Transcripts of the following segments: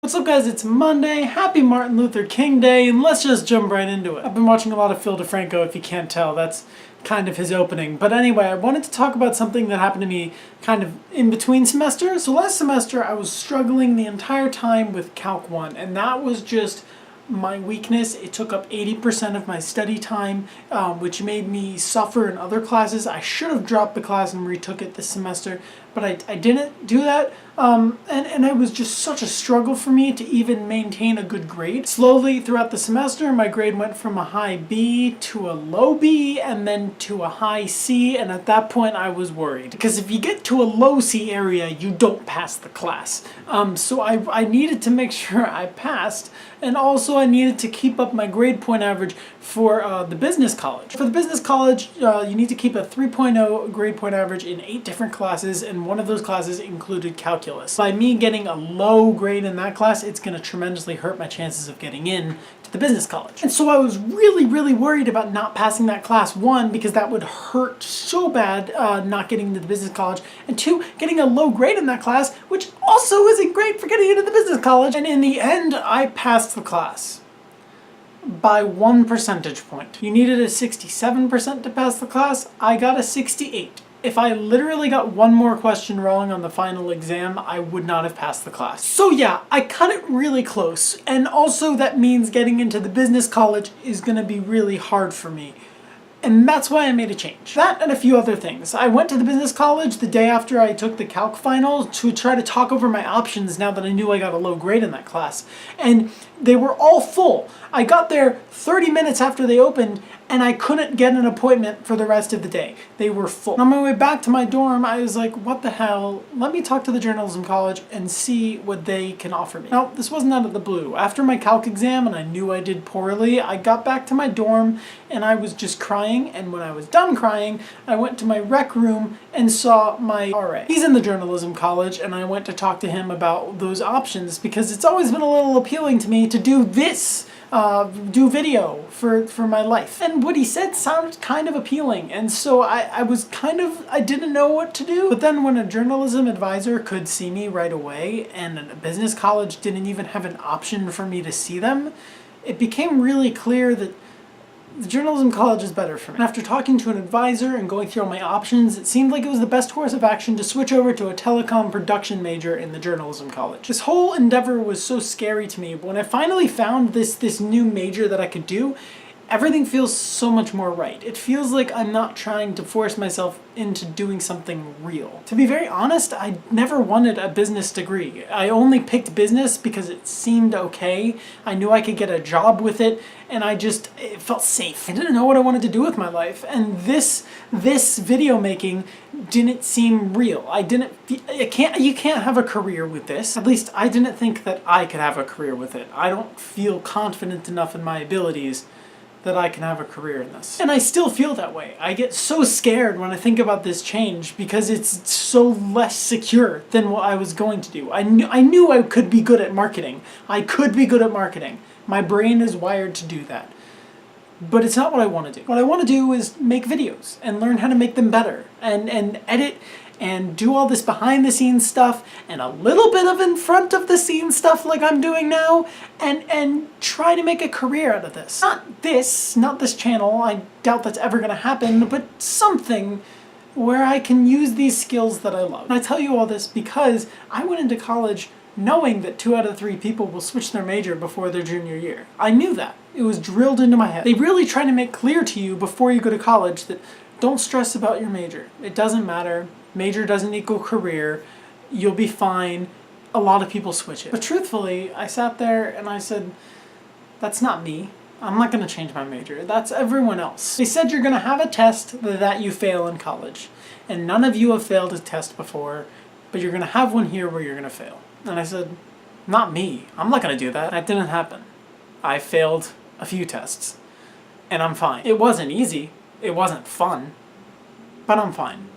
What's up guys, it's Monday, happy Martin Luther King Day, and let's just jump right into it. I've been watching a lot of Phil DeFranco, if you can't tell, that's kind of his opening. But anyway, I wanted to talk about something that happened to me kind of in between semesters. So last semester I was struggling the entire time with Calc 1, and that was just my weakness. It took up 80% of my study time, which made me suffer in other classes. I should have dropped the class and retook it this semester, but I didn't do that. And it was just such a struggle for me to even maintain a good grade. Slowly throughout the semester, my grade went from a high B to a low B and then to a high C, and at that point I was worried. Because if you get to a low C area, you don't pass the class. So I needed to make sure I passed, and also I needed to keep up my grade point average for the business college. For the business college, you need to keep a 3.0 grade point average in 8 different classes, and one of those classes included calculus. By me getting a low grade in that class, it's going to tremendously hurt my chances of getting in to the business college. And so I was really worried about not passing that class. 1, because that would hurt so bad not getting into the business college, and 2, getting a low grade in that class, which also isn't great for getting into the business college. And in the end, I passed the class by 1 percentage point. You needed a 67% to pass the class. I got a 68. If I literally got one more question wrong on the final exam, I would not have passed the class. So yeah, I cut it really close. And also that means getting into the business college is gonna be really hard for me. And that's why I made a change. That and a few other things. I went to the business college the day after I took the calc final to try to talk over my options now that I knew I got a low grade in that class. And they were all full. I got there 30 minutes after they opened, and I couldn't get an appointment for the rest of the day. They were full. On my way back to my dorm, I was like, what the hell? Let me talk to the journalism college and see what they can offer me. Now, this wasn't out of the blue. After my calc exam, and I knew I did poorly, I got back to my dorm and I was just crying. And when I was done crying, I went to my rec room and saw my RA. He's in the journalism college, and I went to talk to him about those options because it's always been a little appealing to me to do this. Do video for my life. And what he said sounded kind of appealing, and so I didn't know what to do. But then when a journalism advisor could see me right away and a business college didn't even have an option for me to see them, it became really clear that the journalism college is better for me. And after talking to an advisor and going through all my options, it seemed like it was the best course of action to switch over to a telecom production major in the journalism college. This whole endeavor was so scary to me, but when I finally found this new major that I could do, everything feels so much more right. It feels like I'm not trying to force myself into doing something real. To be very honest, I never wanted a business degree. I only picked business because it seemed okay. I knew I could get a job with it, and it felt safe. I didn't know what I wanted to do with my life, and this video making didn't seem real. You can't have a career with this. At least I didn't think that I could have a career with it. I don't feel confident enough in my abilities that I can have a career in this. And I still feel that way. I get so scared when I think about this change because it's so less secure than what I was going to do. I knew I could be good at marketing. I could be good at marketing. My brain is wired to do that. But it's not what I want to do. What I want to do is make videos and learn how to make them better and edit and do all this behind the scenes stuff and a little bit of in front of the scenes stuff like I'm doing now, and try to make a career out of this. Not this channel, I doubt that's ever gonna happen, but something where I can use these skills that I love. And I tell you all this because I went into college knowing that 2 out of 3 people will switch their major before their junior year. I knew that. It was drilled into my head. They really try to make clear to you before you go to college that don't stress about your major. It doesn't matter. Major doesn't equal career. You'll be fine. A lot of people switch it. But truthfully, I sat there and I said, that's not me. I'm not going to change my major. That's everyone else. They said you're going to have a test that you fail in college. And none of you have failed a test before, but you're going to have one here where you're going to fail. And I said, not me. I'm not going to do that. That didn't happen. I failed a few tests. And I'm fine. It wasn't easy. It wasn't fun. But I'm fine.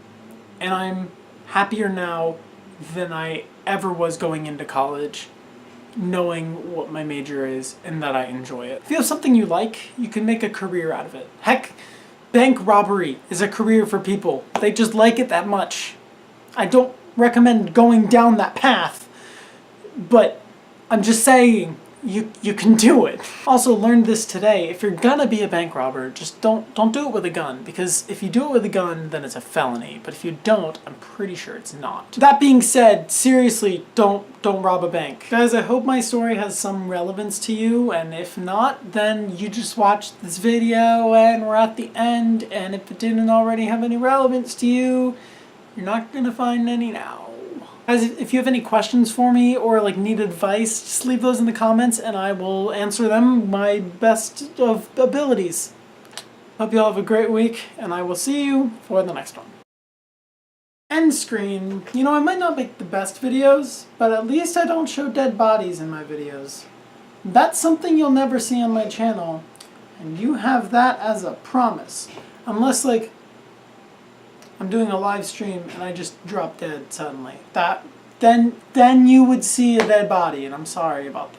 And I'm happier now than I ever was going into college, knowing what my major is and that I enjoy it. If you have something you like, you can make a career out of it. Heck, bank robbery is a career for people. They just like it that much. I don't recommend going down that path, but I'm just saying, you can do it. Also learned this today. If you're gonna be a bank robber, just don't do it with a gun, because if you do it with a gun, then it's a felony. But if you don't, I'm pretty sure it's not. That being said, seriously, don't rob a bank. Guys, I hope my story has some relevance to you, and if not, then you just watched this video and we're at the end, and if it didn't already have any relevance to you, you're not gonna find any now. Guys, if you have any questions for me or like need advice, just leave those in the comments and I will answer them my best of abilities. Hope you all have a great week, and I will see you for the next one. End screen. You know, I might not make the best videos, but at least I don't show dead bodies in my videos. That's something you'll never see on my channel, and you have that as a promise. Unless, like, I'm doing a live stream and I just drop dead suddenly. Then you would see a dead body, and I'm sorry about that.